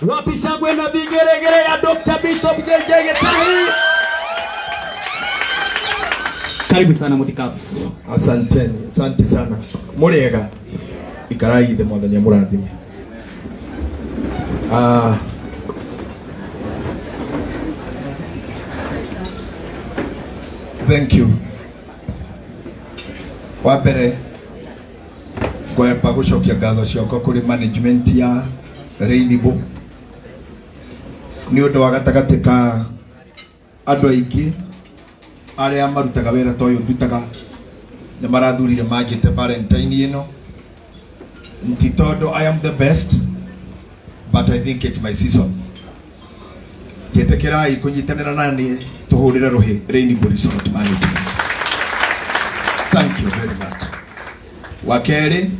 Wapisha gwena vigeregere ya Dr. Bishop JJ Gitahi. Karibu sana mutikafu. Asanteni, asante sana. Murega ikarai the mother ya murathime. Thank you. Wabere kwa pagushokia gatho cioko kuri management ya Rainbow. Ni undu wa gatagati ka andu aingi aria marutaga wera toyo ndutaga na marathurire majete Valentine ino nti todo I am the best but I think it's my season. Getekerai kunyitanira nani tuhurire ruhi Rainbow Resort Management. Thank you very much. Wakeri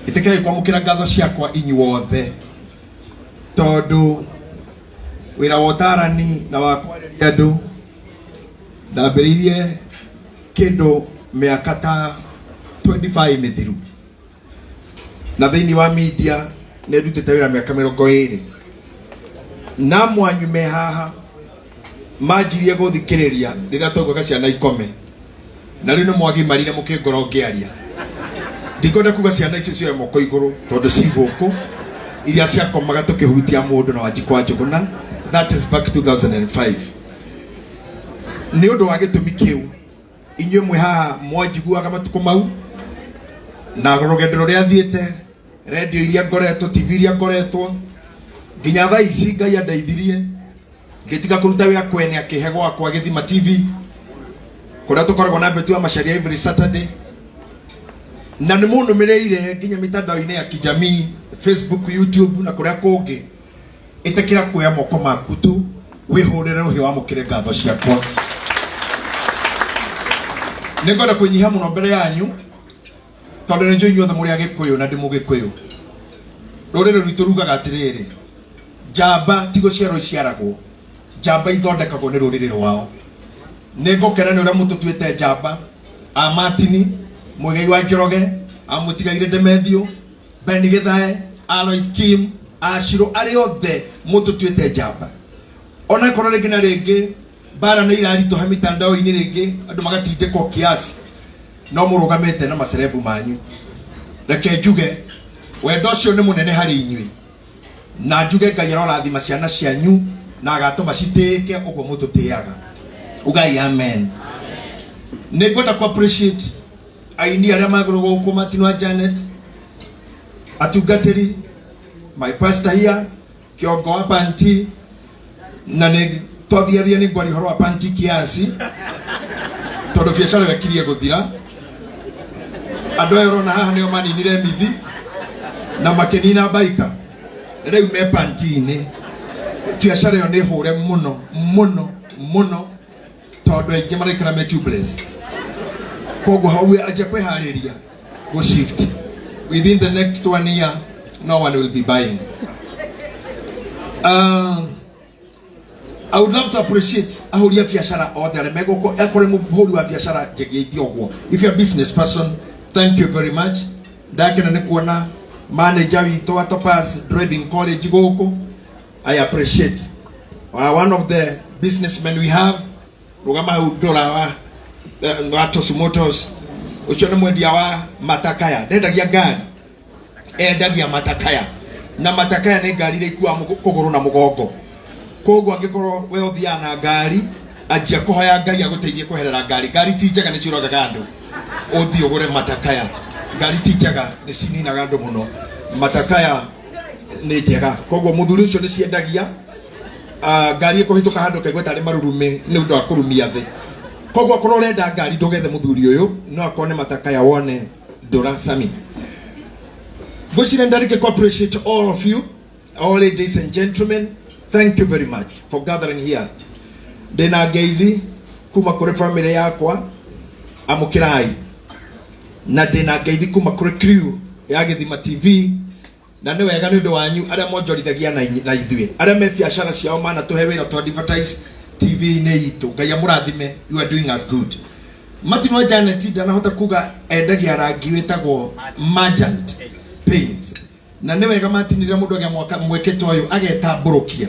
itekerai kwamukira ngatho ciakwa inyuothe tondu wira wotarani na wakwareria andu ndambiririe kindu miaka ta 25 mithiru na thiini wa media ne ndutite wira miaka 20 na mwanyu me haha majirie guthikiriria rira togweka ciana ikome na riu no mwagimarire mukingoro ngiaria ndikonda kuga ciana icio cio moko iguru tondu ciguku iria ciakomaga tukihutia mundu na wajikwa njuguna. That is back 2005. Ni undu wa gitumi kiu inywe mwe haha mwanjiguaga matuko mau na rugendo ruria thiete radio iria ngoretwo TV iria ngoretwo nginya thaa ici Ngai andeithirie ngitiga kuruta wira kwene akihe gwakwa Githima TV kuria tukoragwo na mbetu ya macharia every Saturday na ni mundu mireire nginya mitandao-ini ya kijamii Facebook, YouTube na kuria kungi itekira kuya moko maku tu wihurire ruhi wa mukire ngatho ciakwa. Ningona kunyiha muno mbere yanyu tondu ni njunyuothe muri agikuyu na ndi mugikuyu. Rurire rwitu rugaga atiriri jamba tigo ciaro ciaragwo jamba ithondekagwo ni rurire rwao. Ningokena ni uria mututuite jamba Amatini Muigai wa Njoroge amutigaire Demethio Beni Githae Alois Kim Ashiro ari othe mututuite jamba. Ona korwo ringi na ringi bara ni irarito ha mitandao-ini ringi andu magatindikwo kiasi no murugamite na macerebu manyu. Reke njuge wendo ucio ni munene hari inyui na njuge Ngai arorathima ciana cianyu na agatuma citike uguo mututiaga. Ugai amen. Ningwenda ku appreciate aini aria maguru guku Martin wa Janet atugatiri my pastor here kiongo wa panti na ni tothiathia ni ngwari horo wa panti kiasi tondu biacara wekirie guthira andu ayo rona haha nio maninire mithi na makenina baika riu me panti-ini biacara yo ni hure muno muno muno tondu aingi maraikara me tubeless koguo hauwe aje kwihariria go shift within the next 1 year no one will be buying. I would love to appreciate ahuria biashara othe aria megoko ekore muhuri wa biashara jegeithio ogwo. If you're a business person, thank you very much. Ndakena ni kuona manager wito wa Topaz Driving College goko. I appreciate one of the businessmen we have rugama udola wa Motors ucione mwendia wa matakaya ndendagia ngari endagia matakaya na matakaya ni ngari ire ikuwa kuguru na mugongo. Koguo angikorwo we uthia na ngari ajia kuhoya Ngai aguteithie kuherera ngari ti njega ni cirogaga andu uthio gure matakaya ngari ti njega ni cininaga andu muno matakaya ni njega. Koguo muthuri ucio ni ciendagia ngari ikuhituka handu kaigwa tari marurume ni undu wa kurumia thi. Koguo korwo urenda ngari ndugethe muthuri uyu no akone matakaya wone ndura sami. Gushire ndarike to appreciate all of you, all ladies and gentlemen. Thank you very much for gathering here. Ndina ngeithi kuma kuri family yakwa amukirai na ndina ngeithi kuma kuri crew ya Githima TV na ni wega ni undu wanyu aria monjorithagia na ithuĩ aria me biacara ciao mana tuhe wĩra to advertise TV-inĩ itu. Ngai amurathime, you are doing us good. Martin wa Janet ndanahota kuga endagia rangi wĩtagwo Magent Paint na nĩ wega matinire mũndũ agĩamwaka mwekete ũyũ agetambũrũkia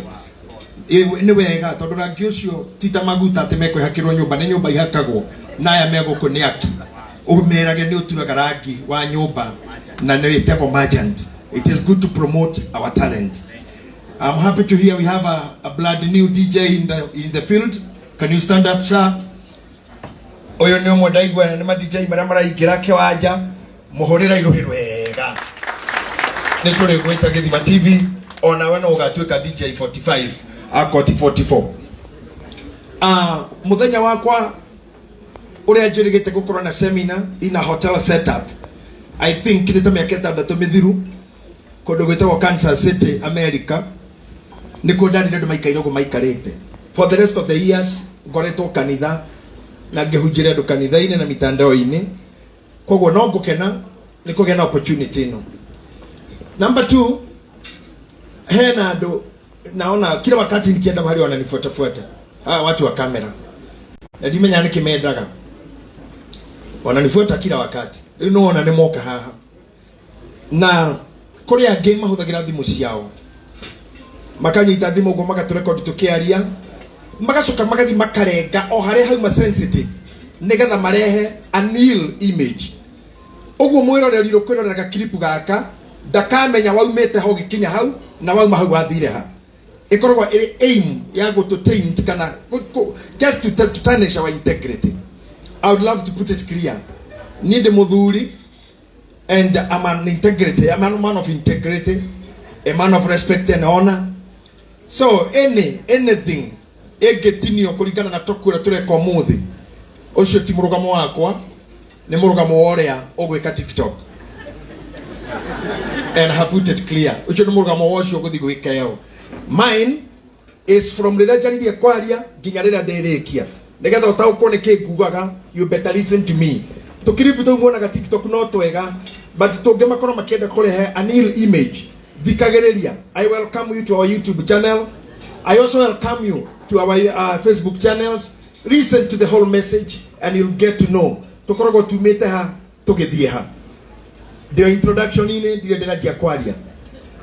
nĩ wega tondũ rangi ũcio tita maguta atĩ mekwĩhakĩrwo nyũmba nĩ nyũmba ihakagwo na aya megũkũ nĩ aki ũmerage nĩ ũturaga rangi wa nyũmba na nĩ wĩtagwo merchant. It is good to promote our talent. I'm happy to hear we have a blood new DJ in the field. Can you stand up, sir? Oyo nĩ ũmwe ndaigua nĩ ma DJ marĩa maraingĩra kĩwanja mũhũrĩra iruhĩ wega nĩ tũrĩ gwĩta Githima TV ona we no ũgatuĩka DJ 45 akoti 44. Mũthenya wakwa ũrĩa njĩrĩgĩte gũkorwo na seminar in a hotel setup. I think nĩ ta mĩaka 6 mĩthiru kũndũ gwĩtagwo Kansas City, America. Nĩ kũndani andũ maikaire ũguo maikarĩte. For the rest of the years ngoretwo kanitha na ngĩhunjĩria andũ kanitha-inĩ na mitandao-inĩ. Koguo no ngũkena nĩ kũgĩa na opportunity ĩno. Number 2, hena andũ naona kila wakati nikienda mahali wananifuatafuata. Watu wa kamera. Na ndimenya nĩ kĩmendaga. Wananifuata kila wakati. Rĩu no ona nĩ moka haha. Na kũrĩ angĩ mahũthagĩra thimũ ciao. Makanyita thimũ ũguo magatũrekondi tũkĩaria. Magacoka magathi makarenga o harĩa hauma sensitive nĩgetha marehe a nil image. Ũguo mwĩroreri rũkwĩrorera clip gaka ndakamenya waumĩte ho gĩkinya hau na wauma hau wathire ha. Ikoragwo ĩrĩ aim ya gũtũtaint kana just to tarnish our integrity. I would love to put it clear. Need mũthuri and I'm an integrity, I'm a man of integrity, a man of respect and honor. So anything egetinio kũringana na tokura tũreka ũmũthĩ ũcio ti mũrũgamo wakwa nĩ mũrũgamo ũrĩa ũgwĩka TikTok. And I have put it clear. Ũcio nĩ mũrũgamo ũcio ũgũthiĩ gwĩka yao. Mine is from rĩrĩa njaririe kwaria nginya rĩrĩa ndĩrĩkia nĩgetha ũtaũkwo nĩ kĩ ngugaga. You better listen to me. Tukiribu tũ muonaga TikTok no twega but tũngĩ makorwo makĩenda kũrehe a nil image. Thikagĩrĩria. I welcome you to our YouTube channel. I also welcome you to our Facebook channels. Listen to the whole message and you'll get to know. Tukoragwo tumĩte ha tũgĩthiĩ ha. The introduction ine ndire ndĩranjia kwaria.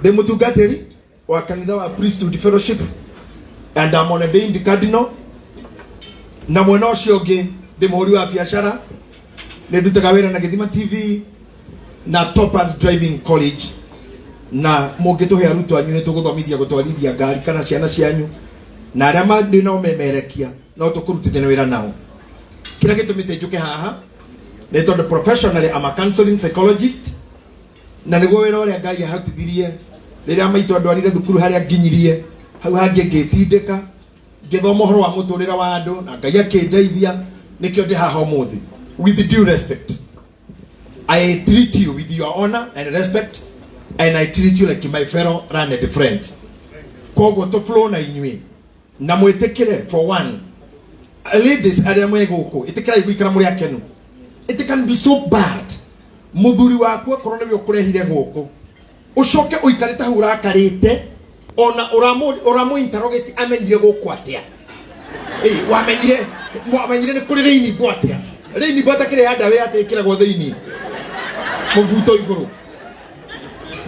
The mũtungatĩri wa kanitha wa Priesthood Fellowship and I'm on a ordained cardinal. Na mwena ũcio ũngĩ ndĩ mũhũri wa biacara. Nĩ ndutaga wĩra na Githima TV na Toppers Driving College. Na mũngĩtũhe arutwo anyu nĩ tũgũthomithia gũtwarithia ngari kana ciana cianyu na arĩa marĩ na ũmemerekia no tũkũrutithania wĩra nao. Kĩrĩa gĩtũmĩte njũke haha nĩ tondũ professionally I'm a counseling psychologist na nĩguo wĩra ũrĩa Ngai ahotithirie rĩrĩa maitũ andwarire thukuru harĩa nginyirie hau hangĩ ngĩtindĩka ngĩthoma ũhoro wa mũtũrĩre wa andũ na Ngai akĩndeithia nĩkĩo ndĩ haha ũmũthĩ. With due respect, I treat you with your honor and respect and I treat you like my fellow learned friends. Koguo to flow na inyuĩ na mwĩtĩkĩre for one. Ladies arĩa mwĩ gũkũ ĩtĩkĩrai gũikara mũrĩ akenu. It can be so bad. Mũthuri waku akorwo nĩwe ũkũrehire gũkũ ũcoke ũikarĩte hau ũrakarĩte ona ũramũ interrogate amenyire gũkũ atĩa. Wamenyire nĩ kũrĩ raini bo atĩa. Raini bo atakĩrĩ ya ndawa atĩ ĩkĩragwo thĩinĩ mũbuto igũrũ.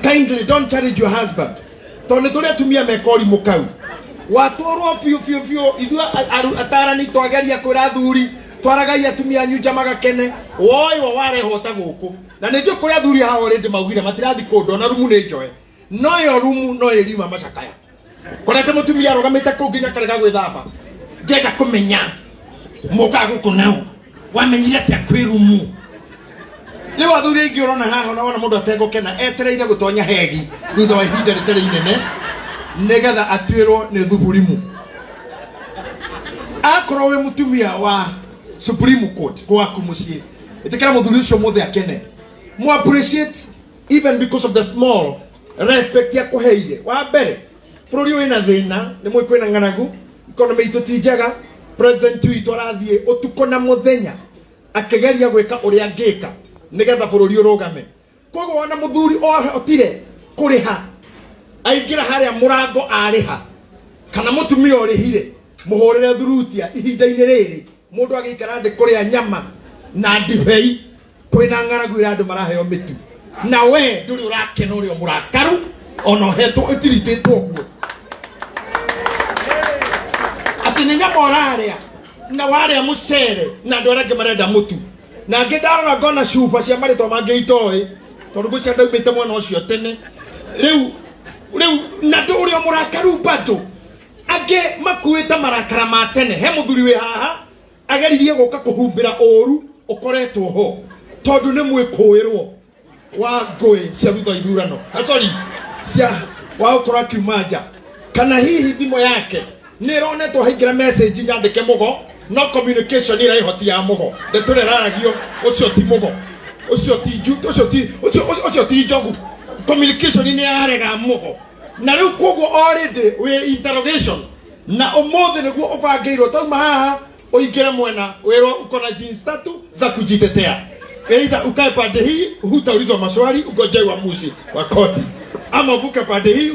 Kindly don't challenge your husband. Tondũ tũrĩa atumia meka ũrimũ kau. Watwarwo biũ ithuĩ atarani twageria kwĩra athuri twaragai atumia anyu nja magakene woyo warehota gũkũ na nĩ njũ kũrĩa athuri haha already maugire matirathi kũndũ na rumu nĩ njoe no yo rumu no ĩrima macakaya kũrete mũtumia arũgamĩte kũu nginya karega gwĩthamba ngenda kũmenya mũka gũkũ nao wamenyire atĩa kwĩ rumu. Rĩu athuri aingĩ ũrona haha na wona mũndũ ategũkena etereire gũtonya hegi thutha wa ihinda rĩtarĩ inene nĩgetha atuĩrwo nĩ thuburimu. Akorwo wĩ mũtumia wa Supreme Court gwaku mũciĩ ĩtĩkĩra mũthuri ũcio mũthĩ akene mu appreciate even because of the small respect ya kũheire. Wa mbere bũrũri ũyũ wĩna thĩna nĩ mũĩ kwĩna ng'aragu economy itũ ti njega. President witũ arathiĩ ũtukũ na mũthenya akĩgeria gwĩka ũrĩa angĩka nĩgetha bũrũri ũrũgame. Koguo ona mũthuri otire kũrĩha aingĩra harĩa mũrango arĩha kana mũtumia ũrĩhire mũhũrĩre thurutia ihinda-inĩ rĩrĩ mũndũ agĩikara thĩ kũrĩa nyama na ndibei kwĩna ng'aragu ya andũ maraheo mĩtu na we nduri urakena urio murakaru ono heto itirititwo guo ati ni nyama oraria na waria mucere na andu arĩa angĩ marenda mutu na angĩ ndarora ngona cuba cia marĩtwa mangĩ itoĩ tondũ ngũcia ndaumĩte mwena ũcio tene rĩu na ndũ ũrĩa mũrakaru bado angĩ makuĩte marakara ma tene he mũthuri wĩ haha ageririe gũka kũhumbĩra ũru ũkoretwo ho tondũ nĩ mwĩkũĩrwo wa ngũĩ cia thutha ithurano sorry cia wa ũkora akiuma nja kana hihi thimũ yake nĩ ĩronetwo haingĩra message nyandĩke mũgo no communication ira ihoti ya mugo ndetureraragio ucio ti mugo ucio ti njuto ucio ti njogu communication ni yarega mugo na riu koguo already we interrogation na umuthi niguo ubangeirwo tauma haha uingire mwena wero ukona jeans tatu za kujitetea either ukae pande hii hutaulizwa maswali ugoje uamuzi wa koti ama uvuke pande hii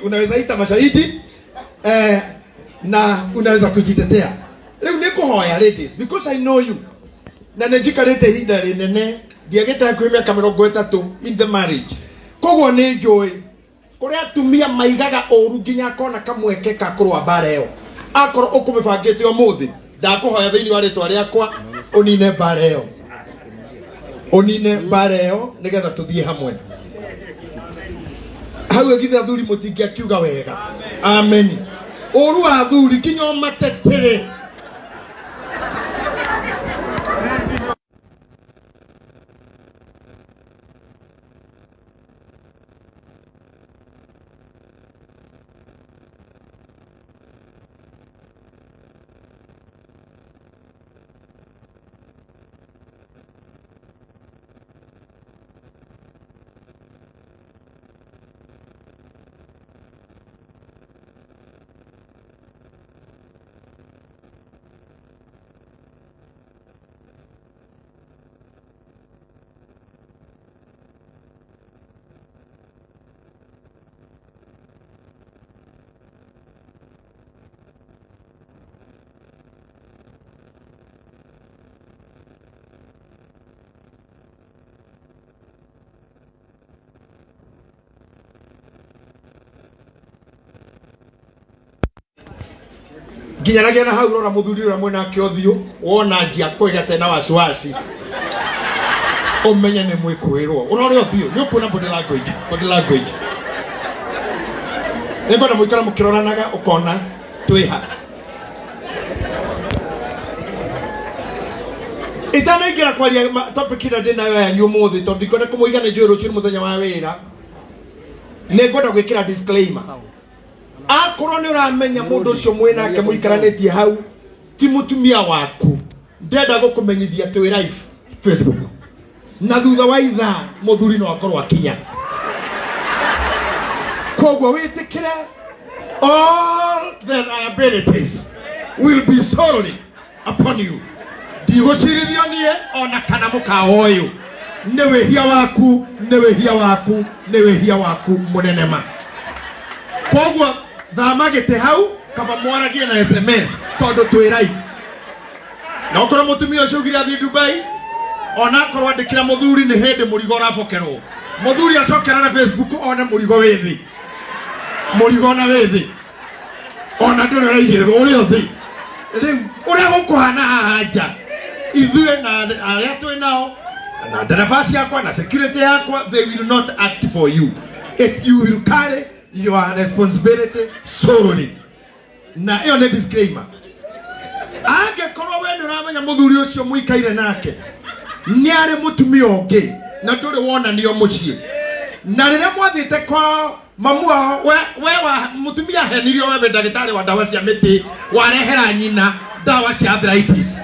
unaweza ita mashahidi na unaweza kujitetea. Leo niko hoya ladies because I know you. Na nejikarete hinda rinene diageta kwimia kamera 3 in the marriage. Kogwo ni joy. Kuri atumia maigaga oru ginya kona kamweke ka kurwa bareo. Akoro ukumibangite omuthi. Ndakuhoya thiini wa ritwa riakwa unine bareo. Unine bareo nigetha tuthie hamwe. Hau githe athuri mutingi akiuga wega. Amen. Oru athuri kinyo matetere. Ginyaragia na hau rora muthuri ura mwena kiothio wona njia kwiga tena wasiwasi umenye ni mwikuirwo urore othio ni ukuna body language nego na mwikara mukiroranaga ukona twiha itana ingira kwaria topic ira ndina yo ya nyumuthi tondu ikona kumuigana njui rucio muthenya wa wira nengwenda gwikira disclaimer akorwo ni uramenya mundu ucio mwena ke muikaranetie hau ti mutumia waku ndenda gukumenyithia twi live Facebook na thutha wa ithaa muthuri no akorwo akinya kogwo witikire all the liabilities will be solely upon you ndigũcirithio nie ona kana mũkawa ũyũ nĩ wĩhia waku mũnenema kogwo thamagĩte hau kaba mwaragie na SMS tondũ twĩ live na ũkorwo mũtumia ũcio ũgire athiĩ Dubai ona akorwo andĩkĩra mũthuri nĩ hĩndĩ mũrigo ũrabokerwo mũthuri acokera na Facebook one mũrigo wĩ thĩ mũrigo ona wĩ thĩ ona ndũrĩ ũraigĩrĩrwo ũrĩa thĩ rĩu ũrĩa gũkũhana haha nja ithuĩ na arĩa twĩ nao na ndereba ciakwa na security yakwa they will not act for you if you will carry your responsibility solely na ĩyo nĩ disclaimer angĩkorwo we nĩ ũramenya mũthuri ũcio mũikaire nake nĩ arĩ mũtumia ũngĩ na ndũrĩ wonanio mũciĩ na rĩrĩa mwathiĩte kwa mamu wao we wa mũtumia henirio we ndagĩtarĩ wa ndawa cia mĩtĩ warehera nyina ndawa cia arthritis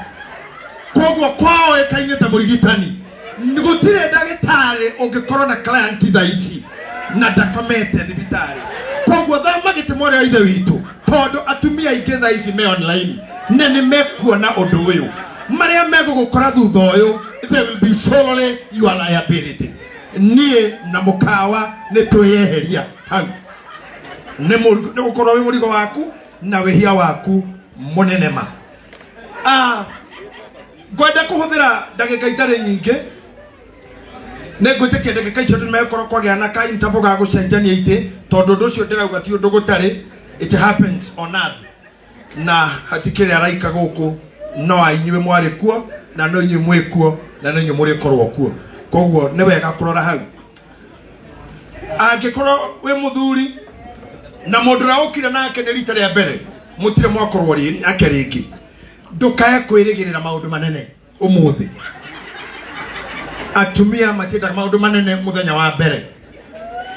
kogwo kwao ĩkaine ta mũrigitani gũtirĩ ndagĩtarĩ ũngĩkorwo na client thaa ici na ndakomete thibitarĩ kogwo thamagĩte mwarĩ wa ithe witũ tondũ atumia aingĩ thaa ici me online na nĩ mekuona ũndũ ũyũ marĩa megũgũkora thutha ũyũ they will be solely your liability niĩ na mũkawa nĩ twĩyeheria hau nĩ gũkorwo wĩ mũrigo waku na wĩhia waku mũnenema ngwenda kũhũthĩra ndagĩka itarĩ nyingĩ Negute kende kai chodo me koro kwa gana kai ntapo ga gucenjania ite tondu nducio ndirauga ti undu gutari. It happens on earth. Na hatikire araika guku no ainywe mwari kuo na no inywe mwekuo na no inywe muri korwo kuo. Koguo ne wega kurora hau. Angikorwo we muthuri na mundu raukire nake ni rita ria mbere mutire mwakorwo ri akeringi ndukae kwirigirira maundu manene umuthi. Atumia matenda maundu manene muthenya wa mbere.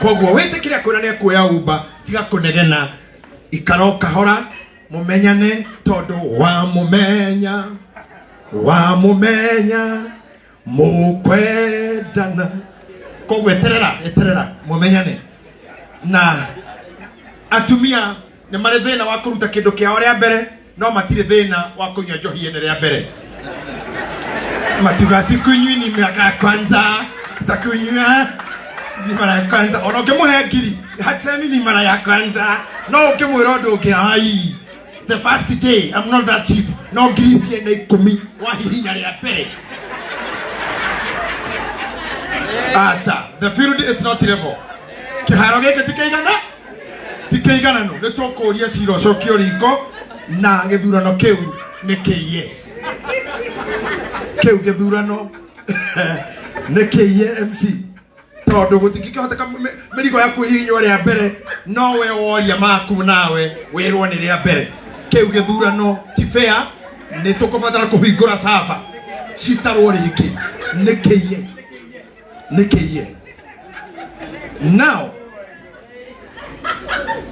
Koguo witikire kwira ne kuya umba tiga kunegena ikaro kahora mumenyane tondu wa mumenya mukwendana. Koguo eterera mumenyane. Na atumia ne mare thina wa kuruta kindu kiao ria mbere no matire thina wa kunywa njohi ene ria mbere. Matuga sikunywi ni miaka ya kwanza sitakunywa ni mara ya kwanza ona ukimuhe ngiri hatsemi ni mara ya kwanza no ukimwira ndu ai the first day I'm not that cheap no ngiri cie na 10 wahihinya ria mbere. Asa the field is not level. Kiharo geke tikeigana no nitukuria ciro cokio riko na githurano kiu nikiye githurano nikiye MC tondu gutikikihoteka mirigo ya kuhihinywa ria mbere no we woria maku nawe wirwo ni ria mbere. Kiu githurano ti fair nitukubatara kuhingura sava citarwo riki nikiye. Now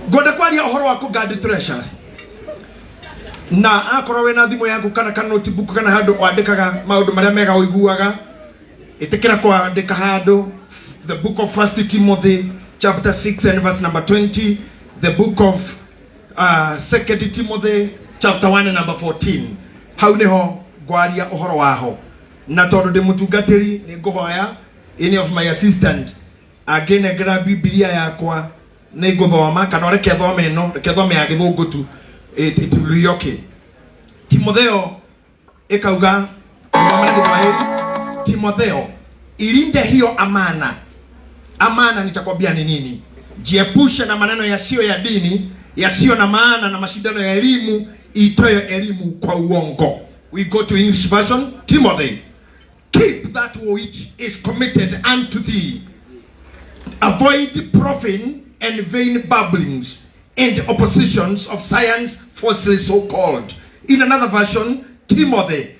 Goda kwaria ohoro wa guard treasure na akorwo we na thimu yaku kana notebook kana handu wandikaga maundu maria mega uiguaga itikira kwandika handu the book of 1 Timothy chapter 6 and verse number 20, the book of 2 Timothy chapter 1 and number 14. Hau niho gwaria ohoro waho na tondu ndi mutungatiri ni nguhoya any of my assistant agene gra Biblia yakwa ni guthoma kana reke thome no reke thome ya githungu tu ituluyoke. Timotheo ikauga ngoma githwahili Timotheo ilinde hiyo amana nitakwambia ni nini. Jiepushe na maneno yasiyo ya dini yasiyo na maana na mashindano ya elimu itoyo elimu kwa uongo. We go to English version. Timothy, keep that which is committed unto thee. Avoid profane and vain babblings and oppositions of science falsely so called. In another version, Timothy,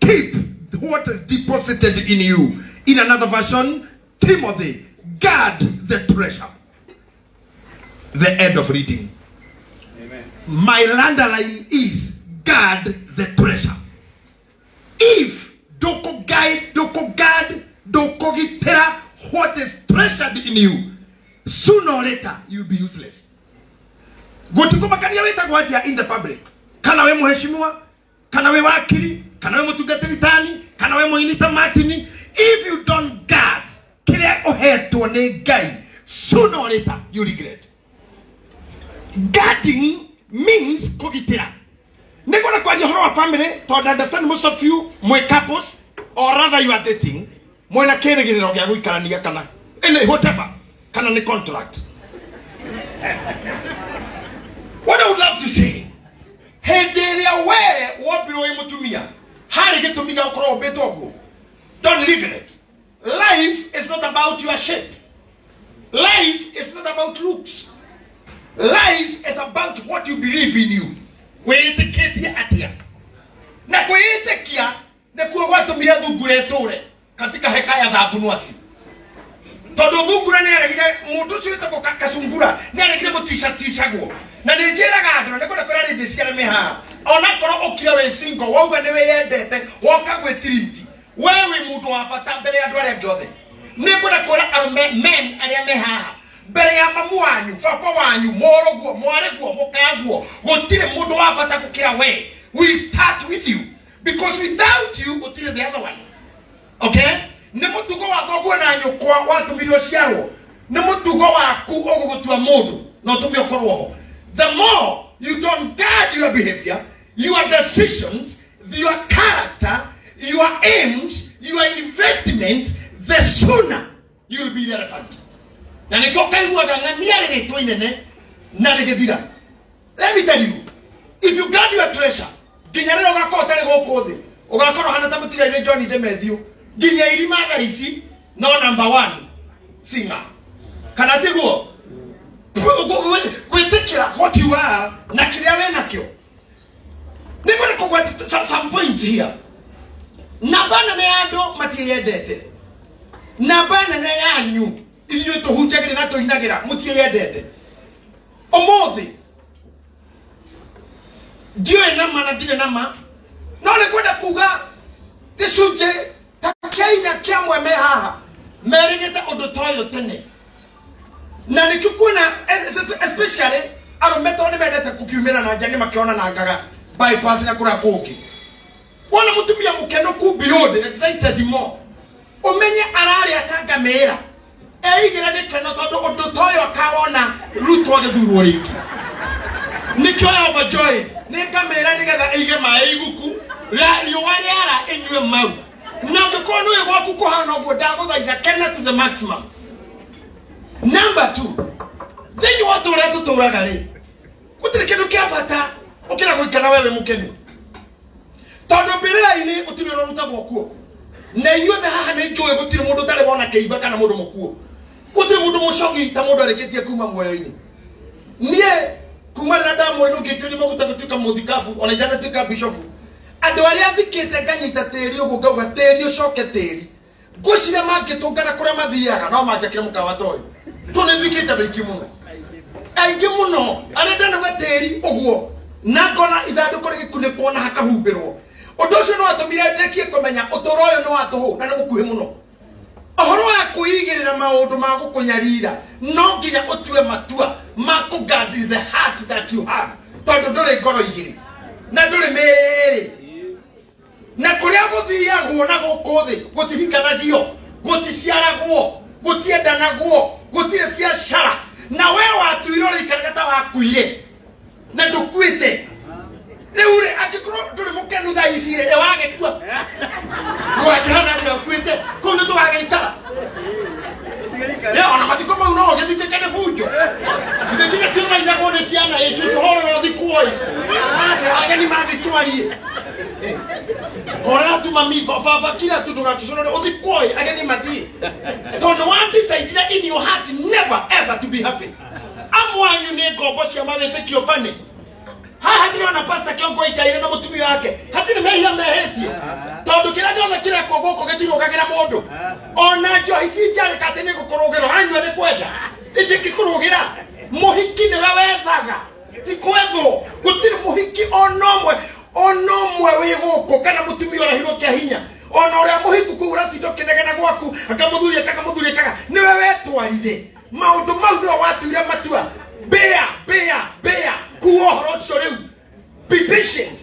keep what is deposited in you. In another version, Timothy, guard the treasure. The end of reading. Amen. My underline is guard the treasure. If doko guard, doko gitera what is treasured in you, sooner or later you'll be useless. Go to kumakania weta gwatia in the public. Kana we muheshimiwa, kana we wakili, kana we mutungatiri tani, kana we muinita matini. If you don't guard kile oheto ne guy, sooner or later you regret. Guarding means kugitira. Negona kwa horo wa family to understand most of you mwe couples or rather you are dating mwe na kere gire rogia guikarania kana any whatever kana ni contract. What I would love to say, Hejeria we wobiro imutumia hari getumiga ukoro betogo. Don't regret. Life is not about your shape. Life is not about looks. Life is about what you believe in you. Weiteketia atia. Na kuitekia na kuwa watu mia dhugure tore katika hekaya za abunuasi. Todo dhugure ne aregire mutu swita ko kasungura ne aregire ko tisha go. Na nejera gadro ne ko na kwara de sia me ha. Ona koro okira we single wo gwa ne we yedete wo ka gwetiriti. Wewe mutu afata mbere ya dware gyothe. Ne ko na kora arme men aria me ha. Bere ya mamu wanyu, fafa wanyu, moroguo, mwareguo, mokaguo, wotire mudu wafata kukira we. We start with you. Because without you, wotire the other one. Okay? Nemutugo wa gogo na nyokwa watu milio shiaro. Nemutugo wa ku ogo kutua modu. Na tumio koroho. The more you don't guard your behavior, your decisions, your character, your aims, your investments, the sooner you'll be irrelevant. Na nikokaigua ganga niare gitwa inene na rigithira. Let me tell you, if you guard your treasure, ginya rero gakota tari goko thi, ugakorwo hana ta mutiga ile John de Matthew, ginya irima tha ici no number 1 singer. Kana tiguo kwitikira what you are na kiria we nakio. Nigone kugwati some point here. Nabana ne ando matiyendete. Nabana ne yanyu iyo to hujagire na to inagira mutiyendete. Omothi Dio enama na dire nama. No le kwenda kuga gicunje ta Kenya kia mweme haha. Merigete odotoyo tene. Na nikikuona especially arometo ne bedete kukiumira na jani makiona na ngaga bypass na kura koki. Wana mutumia mukeno ku beyond excited more. Omenye arari atanga mera. Eigira gekeno todo odotoyo akawona ruto de duru riki. Nikioya overjoyed. Nikamera nigetha eige maiguku. La liwali ara enywe mau. Na ngikono ye gwaku ko hano go dago thaitha kena to the maximum. Number 2. Then you want to let to ragare. Utire kindu kia bata. Ukira kuikana wewe mukeni. Tondo birira ini utibiro ruta gwokuo. Na iyothe haha ne joe gutire mundu tare bona keiba kana mundu mukuo. Utire mundu mushongi ta mundu areketie kuma mwoyo-ini. Nie kumara damu ino gitiri maguta gutuka muthikafu ona jana tuka bishop. Ando aria thikite nganyita teri ugugauga teri ucoke teri. Gucire mangitungana kuria mathiaga no manjakire mukawa toyo. Tone thikite bingi muno. Aingi muno arenda na teri uguo. Nakona ithanduku rigikuniko na hakahumbirwo. Undu ucio no atumire ndekie kumenya utoro uyu no atuhu na ngukuhi muno. Ohoro wa kuigirira maundu ma gukunyarira no nginya utue matua ma kugadi the heart that you have. Tondu nduri ngoro igiri na nduri mere na kuria guthiagwo na gukuthi gutihikanagio guticiaragwo gutiendanagwo gutire biacara na we watuire rikaragata wakuire na ndukwite Neure akikro nduri mukenu tha icire ewage kwa Gwajana ndio kwite kono to agaitara. Ya ona matiko mau no githike kene fujo. Githike kina ina kone ciana Yesu sohoro ro thikuoi. Ageni mathitwarie. Ora tu mami fa kila tu tugatusoro uthikuoi ageni mathi. Don't want this idea in your heart never ever to be happy. Amwanyu ne gombo cia mathite kiofane. Haha ndiriona pastor kiongo ikaire na mutumi wake hatire mehia mehetie tondu kira ndona kira kogoko getirogagira mundu ona njo ikinjare katene gukorogero anywe ni kwenda itikikurugira muhiki ni wethaga tikwetho gutire muhiki onomwe wiguko kana mutumi ora higo kia hinya ona uria muhiku kugura tindo kinegena gwaku akamuthuria kaga niwe wetwarire maundu mau no watuire matua Bear, kuohoro choreu. Be patient.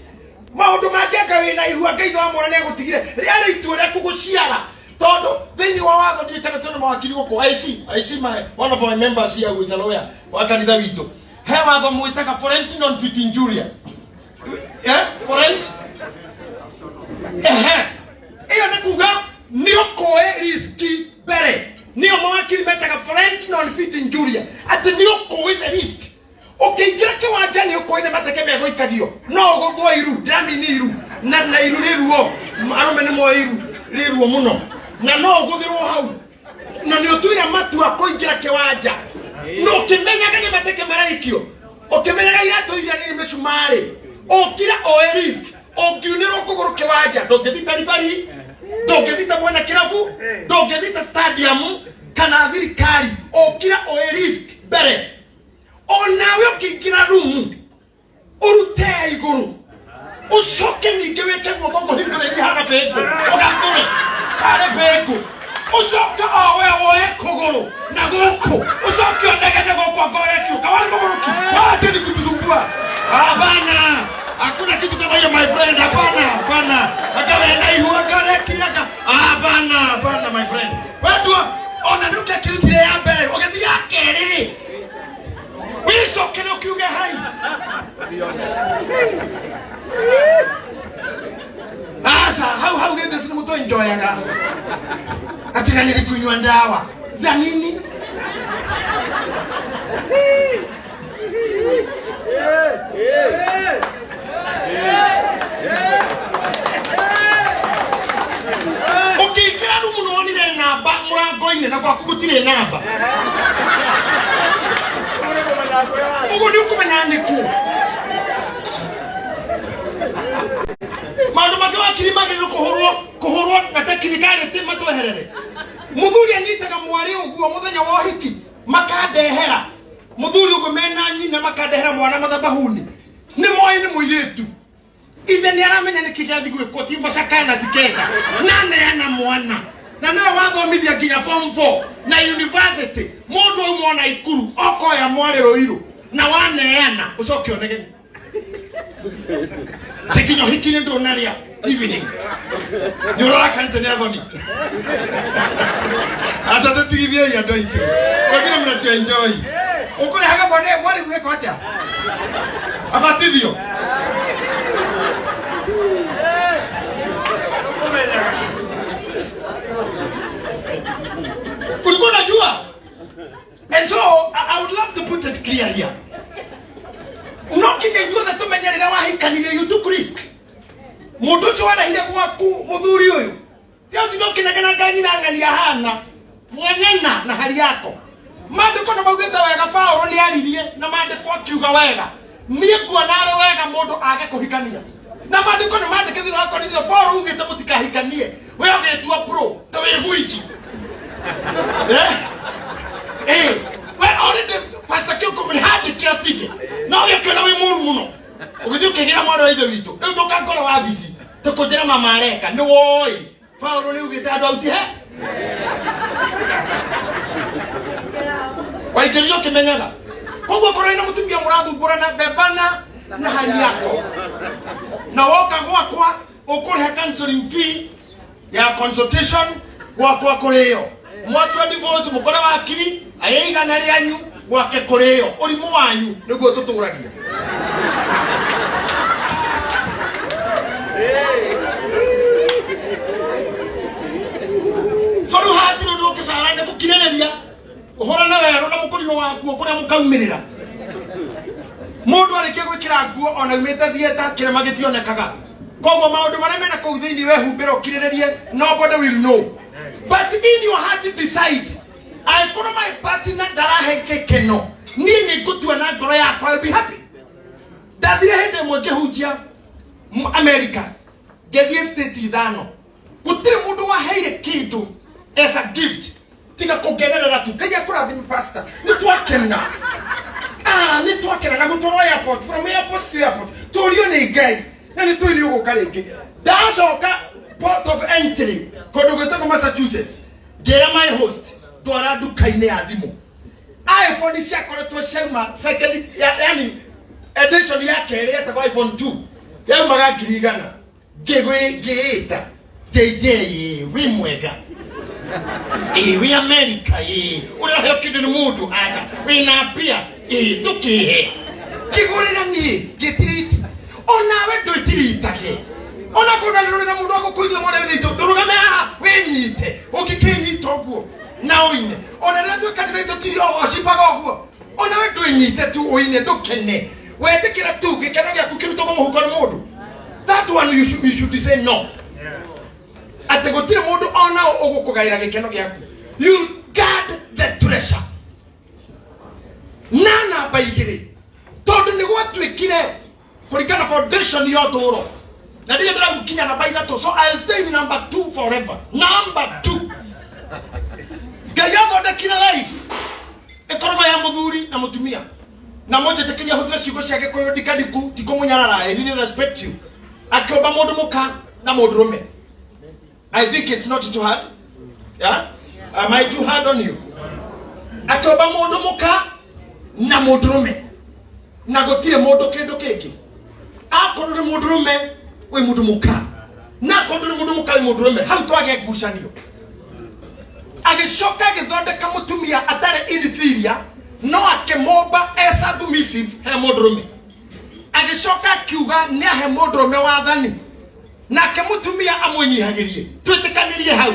Maundu mageka wina ihua ngeitho amora ne gutigire. Riare itore kuguciara. Todo thini wa watho ndikana tono mawakiri guko I see my one of my members here who is a lawyer. Wakanitha witu. He watho mwitaga forensic non fit injuria. Forensic. Iyo ne kuga nio koe riski bere. Niyo mawakili metaga forensic non fit injuria. Ati niyo koe the risk. Okay, jira kiwanja niyo koe ne mateke mego ikadio. No gogo iru, drami ni iru. Na iru riruo. Arome ne mo riruo muno. Na no guthirwo hau. Na niyo tuira matua koingira kiwanja. No kimenya gani mateke maraikio. Okimenya irato ira ni mecumari. Okira o risk. Okiunero kuguru kiwanja. Ndongethita rifari. Ndongethita mwana kirafu. Ndongethita stadium. Kana thirikari. Okira o risk bere. Onawe ukikira room. Urute iguru. Usoke nigeweke goko hindure hana feko. Ogakore. Kare feko. Usoke awe kogoro. Na goko. Usoke onegene goko gore kiu. Kawali mogoroki. Wacha nikutusumbua. Hapana. Hakuna kitu kama hiyo my friend. Hapana. Akawe na ihua kare kiaka. Hapana my friend. Watu ona nuke kilitire ya mbere. Ogethi yake riri. Wiso keno kiuge hai. Asa how did this muto enjoy nga? Atina nilikunywa ndawa. za nini? Ukikira rumu nonire namba murango-ini na kwa kugutire namba. Ugo ni ukumenya niku. Maundu make wakiri magirire kuhurwo na technicality matweherere. Muthuri anyitaga mwari uguo muthenya wa hiki makandehera. Muthuri uguo mena nyina makandehera mwana mathabahuni. Ni moi ni muiritu. Ithe ni aramenya ni kigathi gwikwo ti macakana tikesha. Nane ana mwana. Na no wathomithia nginya form 4 na university. Mundu umona ikuru okoya mwari roiru na waneana ucoke onege. Tekinyo hiki ni ndonaria evening. Njorora kanite ni athoni. Asa tutigithie ya ndoitu. Kwa vile mna enjoy. Ukule haga bwana mwari gweko atia. Afatithio. Kulikuwa najua. And so I would love to put it clear here. Nokije jua that tumenyerera wahikanire you took risk. Mundu ucio warahire gwaku muthuri uyu. Tio tigo kinagana ngani na ngani hana. Mwanena na hali yako. Maandiko na maugeta wega Paulo ni aririe na maandiko akiuga wega. Nie kuonare wega mundu age kuhikania. Na maandiko na maandikithiro akwa ni Paulo ugete mutikahikanie. We ogetua pro to we gwiji. We already Pastor Kyoko mwe hadi kiatike. Na we kena we muru muno. Ugithio kigira mwana wa ithe witu. Riu ndukakora wabici. Tukujira mama areka. Ni woi. Paulo ni ugete andu auti he. Waikirio kimenyaga. Koguo korwo ina mutumia murathumbũrana bebana na hali yako. Na woka gwakwa ukuriha counseling fee ya consultation gwakwa kuriyo. Mwatua divorce mukora wakiri ayeigana ryanyu gwake kuriyo. Urimu wanyu niguo tuturagia. Soru hatiro ndoke sarande kukineneria. Uhora na wero na mukurino waku kuria mukaumirira. Mundu arikie gwikira nguo ona umete thieta kirema gitionekaga. Koguo maundu maria mena kuu thiini we humbira ukirirerie nobody will know. But in your heart decide, I follow my partner darahe keno. Nini gutua na ngoro yakwa, I'll be happy. Dathire hende mwe ngehunjia America. Gethie state ithano. Gutire mundu waheire kindu as a gift. Tiga kugerera tu. Kaya kurathimi pastor. Ni twakena. Ni twakena na gutoro airport, from airport to airport. Torio ni ngai. Na ni twiri uguka ringi. Ndacoka port of entry. Kondo gwetagwo Massachusetts. Ngera my host. Twara nduka-ini ya thimu. iPhone ciakoretwo ciauma second yani edition ya keri ya iPhone 2. Yaumaga ngiri igana. Ngigita. JJ wi mwega. We America uri aho kidini mutu acha we na pia tukihe kigurira ni gitiriti onawe ndoitiritage ona kona ruri na mundu agukunya mwana withu ndurugame we nyite ukikinyita oguo na uine ona ratu kanitha tirio oshipaga oguo ona we ndwinyite tu uine ndukene wetikira tu gikeno gyaku kiruto muhuko ni mundu. That one you should say no. Ategotire mundu ona ogukugaira gikeno gyaku. You guard the treasure. Nana baigire. Tondu ni gwatwikire kurikana foundation yo turo. Na ndiye ndira gukinya na baitha to, so I'll stay in number 2 forever. Number 2. Gaya ngoda kila life. Ekoroba ya muthuri na mutumia. Na moja tekinya huthira ciugo ciake koyo dikadiku tiko munyarara. I really respect you. Akioba mundu muka na mundurume. I think it's not too hard. Yeah? Am I too hard on you? Akioba mundu muka na mundurume. Na gotire mundu kindu kiki. Akorore mundurume we mundu muka. Na akorore mundu muka we mundurume. Hau twage gucanio. Agishoka githondeka mutumia atare inferior no akemomba esa submissive he mundurume. Agishoka kiuga ni ahe mundurume wathani. Na kemutumia amwenyihagirie twitikanirie hau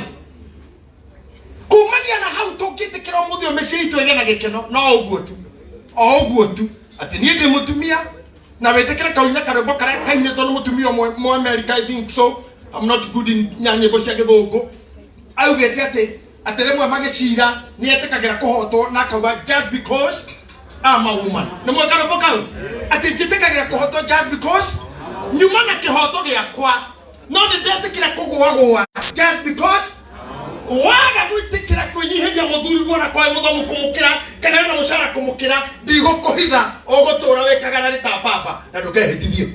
kumania na hau tokite kira muthio meciito igena gikeno no uguo tu ati ni ndi mutumia na wetekera kauna karombo kara kaine tondu mutumia mo America I think so I'm not good in nyanyimbo cia githungu augete ati remwe magicira ni etekagira kuhotwo na akauga just because I'm a woman ni mwe karombo kau ati njitekagira kuhotwo just because nyuma na kihoto giakwa no ni ndetekira kugwa just because waga gwitikira kwinyihiria muthuri gora kwa muthomu kumukira kana na mushara kumukira ndigũkũhitha ũgũtũra wekaga na rita baba na ndũkehĩtithio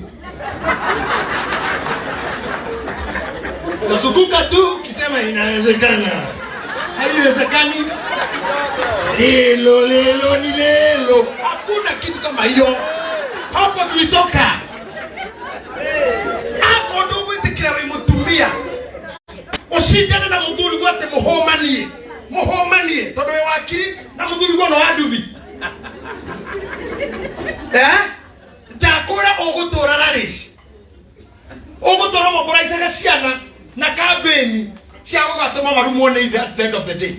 utasukuka tu kisema inawezekana haiwezekani lelo ni lelo hakuna kitu kama hiyo hapo tulitoka hapo ndio gwitikira we mutumia usijane na muthuri gwate muhomanie tondu we wakiri na muthuri gwa no waduthi ndakura ugutura rarici ugutura moboraicaga ciana na kambeni cia gugatuma marumwo ni ithe at the end of the day.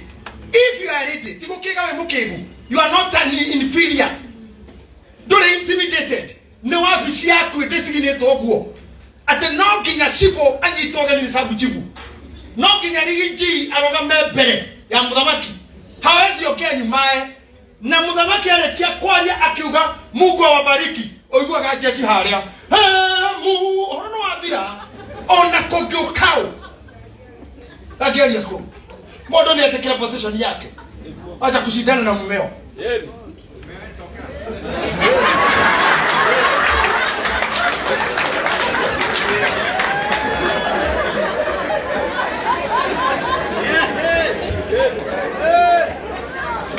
If you are ready tigukiga we mukigu you are not an inferior, don't intimidated ni wabici yaku designate oguo ati no nginya cibo anyitoga ni sabu jibu no nginya rigiji arogame mbere ya muthamaki hawezi okea nyumae na muthamaki arekia kwaria akiuga Mungu awabariki oiguaga jeshi haria ono wathira ona kogiukau ageria ko modo ni atekira position yake acha kushindana na mumeo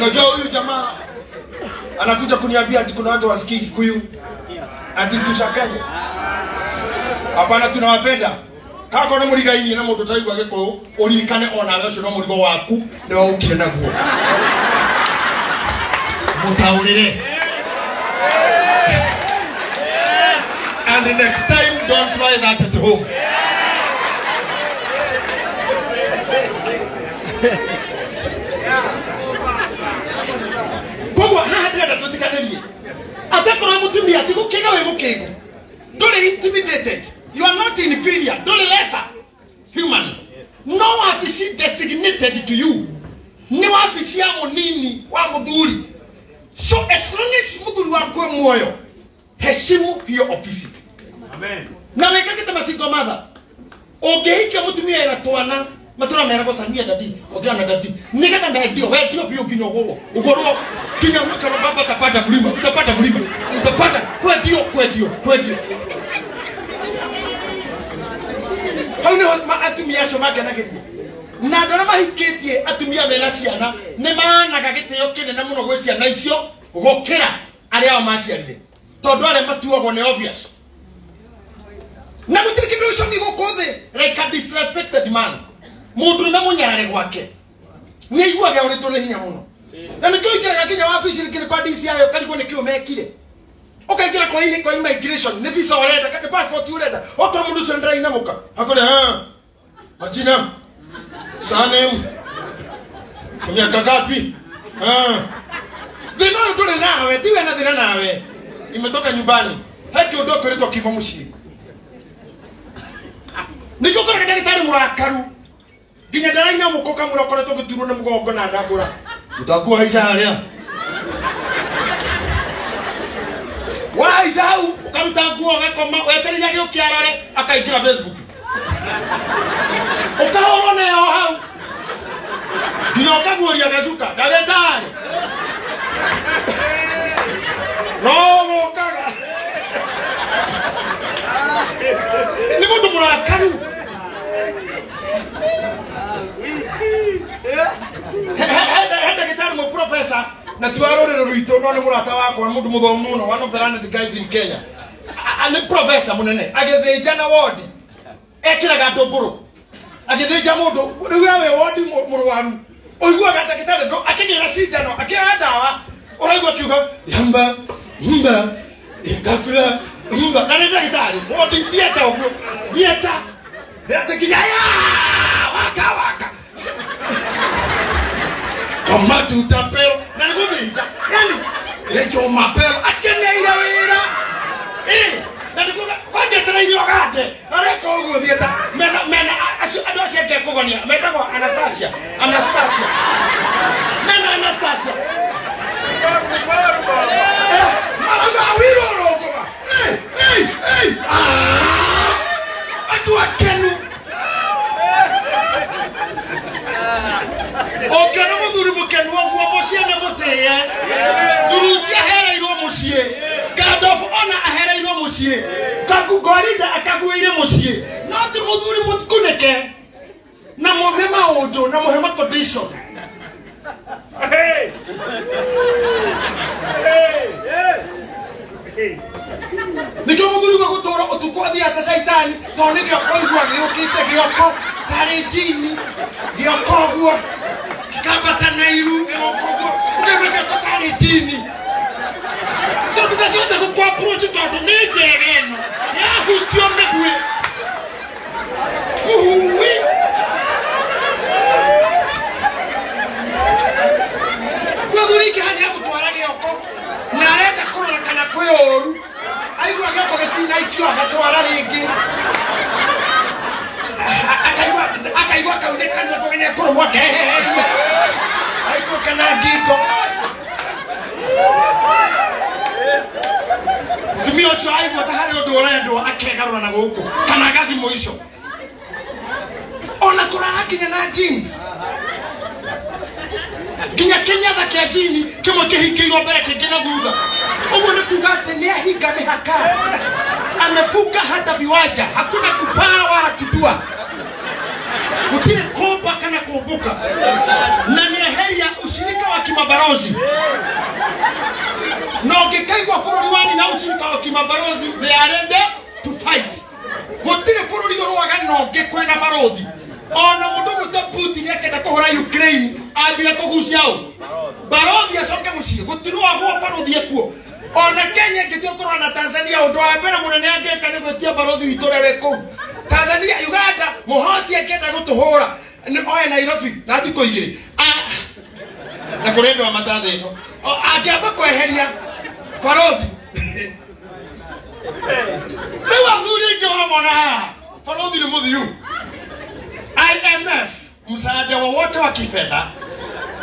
Najua huyu jamaa anakuja kuniambia ati kuna watu wasikii Kikuyu ati tushakanye. Hapana, tunawapenda. Kako na muligaini na mundu taigwa giko uririkane ona gacio no murigo waku ni wa ukire naguo. Mutaurire. And the next time don't try that at home. Kogo haadira tutikanirie atakora mutumia tigukiga we mukigu don't intimidated, you are not inferior, don't lesser human. No office designated to you ni office ya munini wa muthuri, so as long as muthuri wako moyo heshimu hiyo ofisi. Amen. Na weka kita masito madha ogeike mutumia ina twana matura mera gosania dadi ogana dadi nigata medio we dio bio ginyo gogo ugoro kinya mukara baba utapata mlima utapata kwedio hauni ma atumia sho magana gidi na ndona mahikitie atumia mena ciana ne maana gagitio kinene muno gwe ciana icio gukira aria maciarire tondu are matuogo ne obvious na mutirikiro cio ngigukuthe like a disrespected man mundu na munyarare gwake ni iguaga uritwo ni hinya muno na nikioikiraga kinya wabici rikiri kwa DCI ayo karigo nikio mekire ukaingira kwa immigration ni visa oreda ni passport ureda okora mundu cio ndira inamuka akore majina sanem miaka gapi thina tuli nawe tiwe na thina nawe imetoka nyumbani haki undo kuritwa kimo mucii nikokora ndagitari murakaru ginya ndaraina mukoka murokoretwo gituro na mugongo na ndagura utakuwa haisha haria waisha au ukaruta nguo gakoma wetereria gyo kiarore akaikira Facebook ukahorona yo hau ginya ukaguoria gacuka ndagitari no mukaga ni mundu murakaru hada gitari mo professor na tuarorero ruito no ni murata wako mundu muthomu muno, one of the learned guys in Kenya ani professor munene agethija na ward ekiraga ndoburu agethija mundu riwe ward murwaru oigwa gata gitari ndo akinyira cindano akiya dawa uraigwa kiuga yamba ngakula na nenda gitari ward dieta ogwo dieta kinyaya waka kama tutapelo na nguvija yani ejo mapelo akene ira wira na ndikuga kwaje tena iyo gade areko ugo thieta mena ado asheke kugonia metagwa Anastasia maraga wiro rogoba atu akenu okeno muduri mukenu ogwo mucie na muteye durutia hera iro mucie God of honor ahera iro mucie kakugorida akaguire mucie not muduri mutkuneke na muhema ojo na muhema condition nikyo muduri go gutora otuko athi ata shaitani to ni gyo koigwa giukite gyoko tari jini gyoko guo kikabata na iru gyoko guo gyoko tari jini Tuta tuta ko kwa approach to ni jereno ya hutio megwe uhui Waduri ki hanya gutwara gyoko na reka kurora kana kweoru aigwa gyoko getina ikyo agatwara ringi akaigwa kaunekana kwenye kurumwa keheria aiko kana giko Tumio sio aigwa tahari odorendo akegarura na guku kana gathimo icio ona kurara kinya na jeans kinya Kenya thake jini kimwe kihikirwo mbere kingina thutha uguo ni kuga ati ni ahinga mihaka amefuka hata viwanja hakuna kupaa wala kutua kutile komba kana kumbuka na ni heri ya ushirika wa kimabarozi no gikaigwa forori wani na ushirika wa kimabarozi they are ready to fight kutile forori yorwaga no gikwena barothi ona mundu guto Putin yakenda kuhora Ukraine abira kugucia u barothi acoke mucie gutirwa gwo barothi ekuo ona Kenya ngitiokorwa na Tanzania undu wa mbere munene angeka ni gwetia barothi witore weko Tanzania Uganda muhosi akenda gutuhura ni oe Nairobi na thiko igiri na kurendo wa matathe no akiamba kweheria barothi Lewa thuri njo mona barothi ni muthiu IMF msaada wowote wa kifedha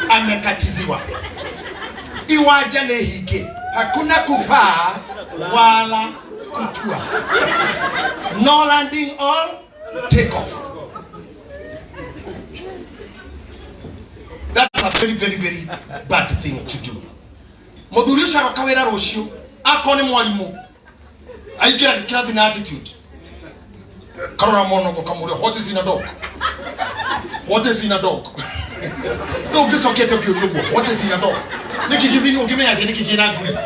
amekatiziwa iwaja hiki hakuna kupaa wala kutua no landing or take off that's a very bad thing to do muthuri ucio akawira rucio akoni mwalimu aikira kirathi na attitude karora mono ko kamure what is in a dog no gisokete kyurugo what is in a dog nikigithini ukimenya ati nikigina ngui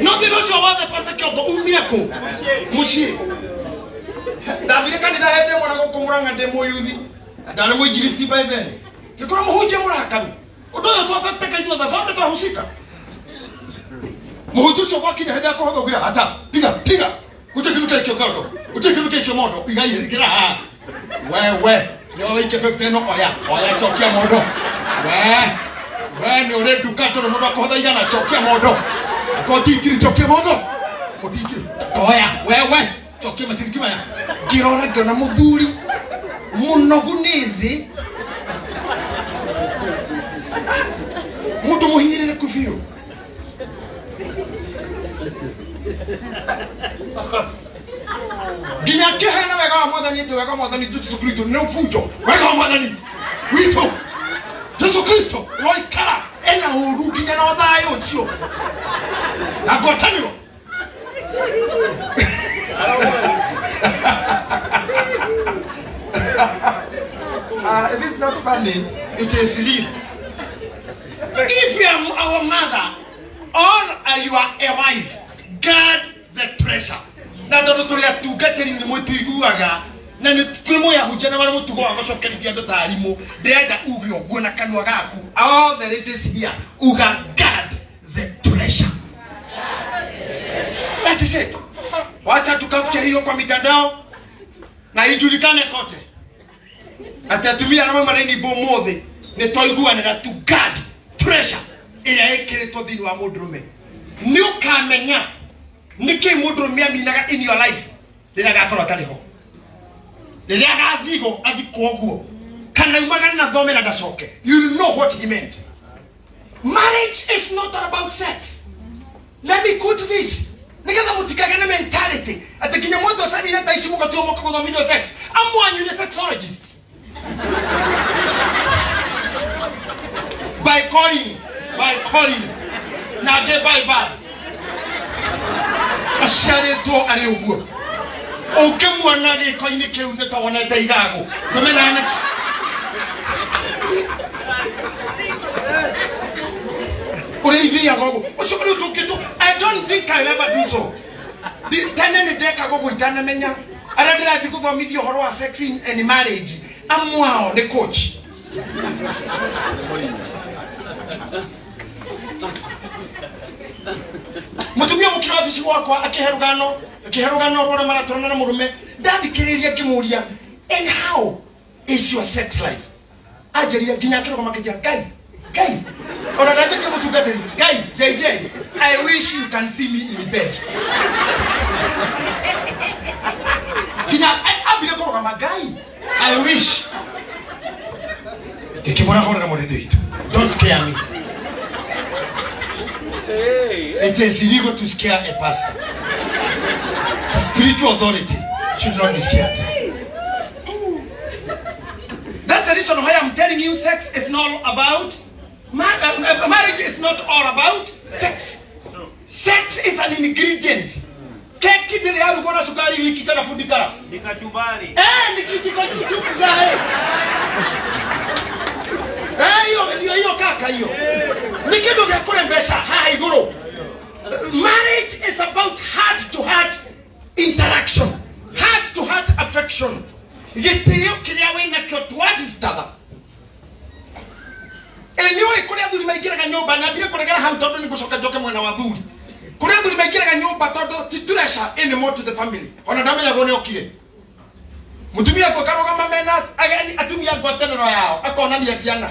no dino sio wa the pastor kyoto umiako mushie davire kanitha hende mwana gukumuranga demo yuthi ndare muinjilisti by then gikora muhuje murakaru Odoyo twafete kaitwa da zote twahusika. Muhujusho kwa kinya henda ko hogira hata piga. Utekiruke kyo kalko. Utekiruke kyo modo igayigira. Wewe yo wike 50 no oya chokia modo. We ni ore dukato no modo akohotha igana chokia modo. Akoti kiri chokia modo. Otiki. Oya wewe chokia machiriki maya. Girora gona muthuri. Munogu nithi. Mutu muhinyirire kufio Ginya kehena wega wa mwathani Jesu Kristo ne ufujo wega wa mwathani wito Jesu Kristo loikara ena huru ginya na thayo ucio na gotaniro it is not funny, it is real. If you are our mother or you are a wife, guard the treasure. Na ndo tulia tugateri ni mwetu iguaga na ni twemo ya hujana wala mtu kwa mashokelithia ndo taalimu ndenda ugyo guna kanwa gaku all the ladies here uga guard the treasure. That is it. Wacha tukafuche hiyo kwa mitandao na ijulikane kote. Atatumia na mama ni bomothe ni toiguanira to guard treasure ila ekiretwo thini wa mundurume. Ni ukamenya niki mundurume aminaga in your life rira gakorwo tariho. Rira gathigo athikwo guo kana umagana na thome na ndacoke. You know what he meant. Marriage is not about sex. Let me quote this. Nigetha mutikagene mentality ati kinya mwanzo sasa ina taishi muka tu muka kuthomithio sex. Amwanyu ni sexologists. By calling. Na ge by. Ashare to ari uguo. Ukimwana ge koine kiu ne tawona taigago. Kumena I don't think I'll ever do so. Tene ni deka gogo itana menya. Aradira di kuva midi horo wa sex and marriage. Amwao ne coach. Mutumia mukira ofisi wakwa akiherugano rora maratorana na murume. Ndathikiriria kimuria. And how is your sex life? Ajerira ginyakiro kwa makijira Guy, Guy, JJ, I wish you can see me in bed. I wish. Don't scare me. It is illegal to scare a pastor. It's a spiritual authority. Should not be scared. That's the reason why I'm telling you sex is not about marriage is not all about sex. Sex is an ingredient. Keki ndio yangu kuna sukari wiki kana fundikara. Nikachumbari. Nikitiko chumbari. Hiyo kaka hiyo. Nikido ya kurembesha hai guru. Marriage is about heart to heart interaction. Heart to heart affection. Gitio kilia wina kyo towards other. Enyewe kuria thuri maikiraga nyumba na bia kuregera hau tondu ni gucoka njoke mwena wa thuri. Kuria thuri maikiraga nyumba tondu ti treasure anymore to the family. Ona ndamenya gone okire. Mutumia ko karogama mena agani atumia kwa tenero yao. Akona ciana.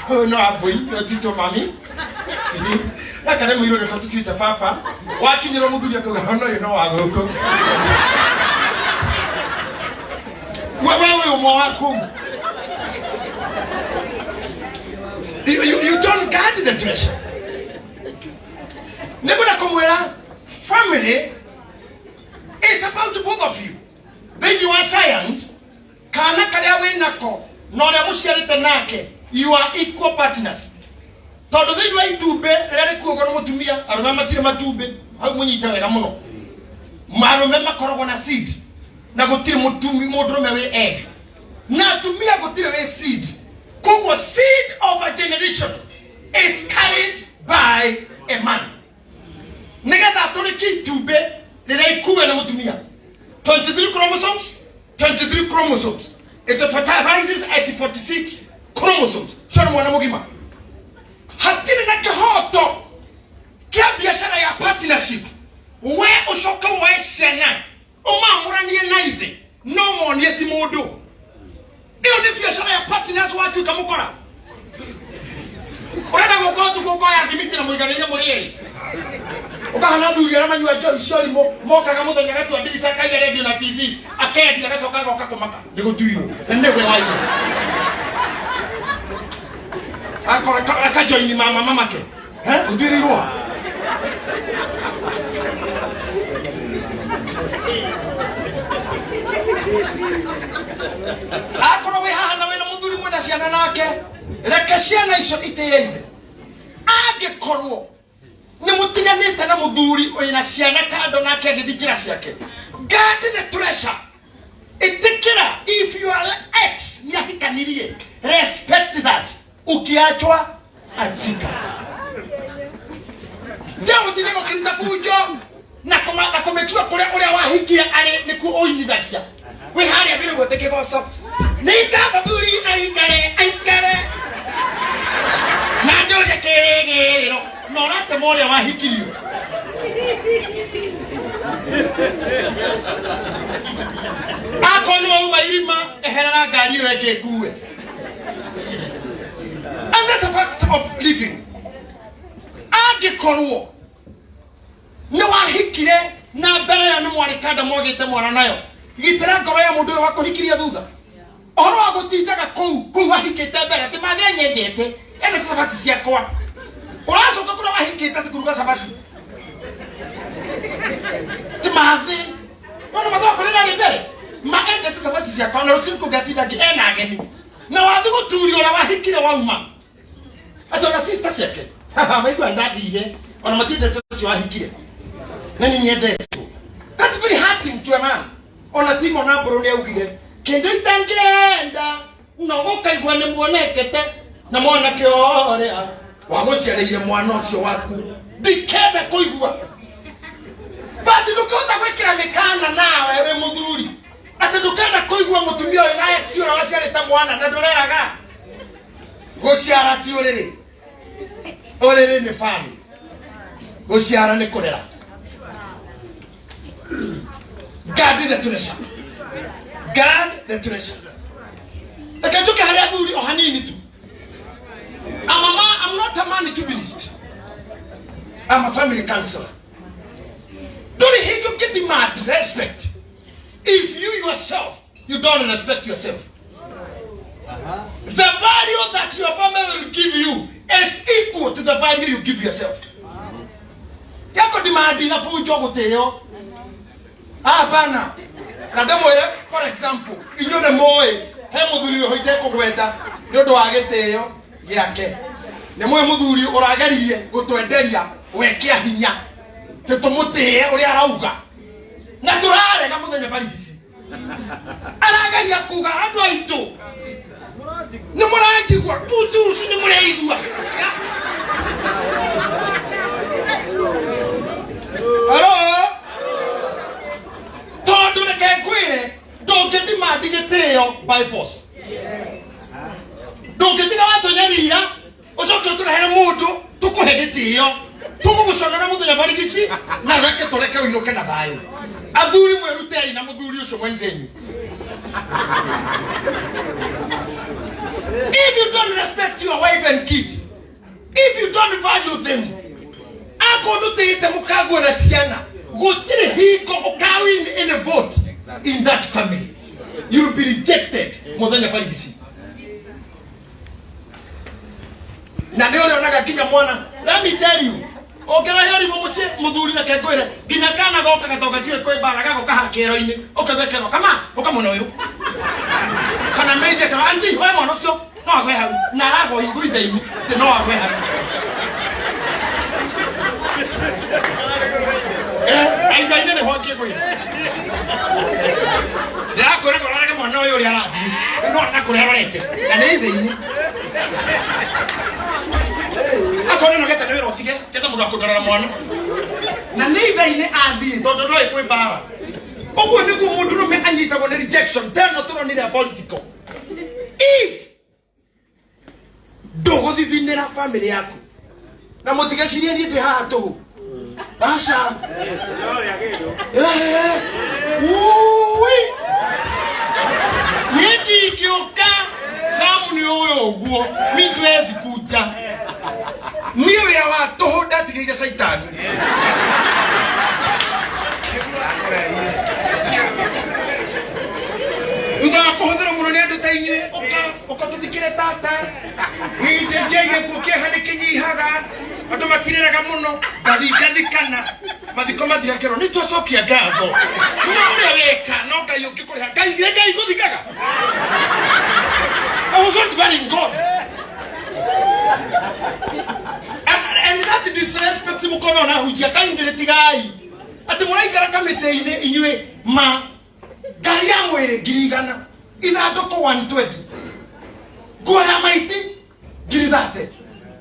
No abui, no tito mami. Akare mwiro ne tito fafa. Wakinyiro muthuri akoga no you know agoko. Wewe umo wako. You don't guard the treasure. Nebuna komwela family is about both of you. Then you are science. Kana kaya we nako. No le mushiarite nake. You are equal partners. Todo they do itube. Lele kuogo no mutumia. Arumema tire matube. Hau munyita wena muno. Marumema korogo na seed. Na gutire mutumi modrome we egg. Na tumia gutire we seed. Kuko seed of a generation is carried by a man. Negata atoriki tube lele kuwe na mutumia. 23 chromosomes. 23 chromosomes. It fertilizes at 46 chromosomes. Shona mwana mugima. Hatine na kihoto. Kia biashara ya partnership. We ushoka we shena. Oma muranie naive. No mo ni etimodo. Iyo ni biashara ya partners watu kamukora. Urenda gokotu gokoya kimitira muiganire murieri. Ukahana nduri ara manyua cio moka ga muthenya gatu adirisa kai radio na TV akendi agacoka goka kumaka nigutuiro nende wayo akora akajoini mama ke utwirirwo akora we hana we na muthuri mwena ciana nake reke ciana icio itiyeinde angekorwo ni mutiganite na muthuri oina ciana kando nake agithikira ciake. Guard the treasure. Itikira if you are ex yahikanirie respect that. Ukiachwa ajika. Jamu tineko kinta fujo na komechua kule ule wahikia ale niku oinithagia. We hari abire goteke goso. Nika muthuri aikare. Na ndoje kerege no rate moria wahikirio. Akono umairima eherera ngari weke kuwe. And that's a fact of living. Agikorwo no wahikire na mbere ya numwarikanda mogite mwana nayo gitira ngoro ya mundu wa kuhikiria thutha ohoro wa gutindaga kuu wahikite mbere ti mathe nyendete ene sabasi ciakwa uracoka kura wahikite kuruga sabasi ti mathe wana mathoko rira mbere ma endete sabasi ciakwa na ruciku gatinda ki ena ageni na wathi guturi ora wahikire wauma atona sister ciake maigua ndadire ona matindete cio wahikire. That's very hurting to a man. On a team on a brony ugire. Can they thank no okay when the monekete? Namona Kiorea. Wagosia the Moanos your waku. Decay the Koigua. But you go to Wikira Mekana now, a Muduri. At the Ducana Koigua Motumio and I at Sura Tamuana, the Dorega. Gosiara Tiore. Ole in the family. Gosiara Nicolera. God the treasure. God the treasure. Akatoka hariadhuri ohanini tu. I'm not a man jubilist. I'm a family counselor. Don't hate you get the mad respect. If you yourself you don't respect yourself. The value that your family will give you is equal to the value you give yourself. Yako dimadi na fujo guteo. Bana. Kadamwere for example, inyone moe, he muthuri hoite kugweta, nyondo ageteyo yake. Ne moe muthuri urageriye gutwenderia wekia hinya. Tetumutee uri arauga. Na turarega muthenya barigisi. Arageria kuga andu aitu. Ni murajigwa tutu ni mureigwa. Hello? Todo the Ganquire, don't get the man to get there by force. Don't get it out of Yanina, or so to the Heramoto, to go ahead to you, to go so around the Varigisi, Naraka to Reka in Locanavai. Aduri will retain Amadurius Wednesday. If you don't respect your wife and kids, if you don't value them, I go to take the Mukago and Siena. Go till he go carrying in a vote in that family. You will be rejected more than a Pharisee. Let me tell you. Okay, I heard him say, Muduri, the Kagoda, Ginakana, Gokaka, Barago, Kahakero, Okabeka, come on, come on, you. Can I make it? Auntie, why am I so? No, I have Narago, you good day, the no, I have. I didn't want to go. They are correct. I know you're not correct. And anything I couldn't get a little ticket. Get them to Ramon. Naneva Abi, don't know if we bar. Oh, when you go to me and you have a rejection, they're not only a political. If don't live in their family, now motivation is the heart too. Asa. Niti kioka samu ni owe oguo miswezi kuja. Niyo ya watoho dati kika saitani. Uda kohondra munoniado tainye oka tutikire tata. Ijeje ye kuke hane kinyi haga. Ado makirira kamuno gadi kana madiko madira kero ni tosokia gago no weka no kayo kikore kai grega iko dikaga I was not very God and that disrespect mukona na hujia kai ngire tigai ati murai kara kamete ine inywe ma gari ya mwere girigana ina doko 120 go ha maiti giridate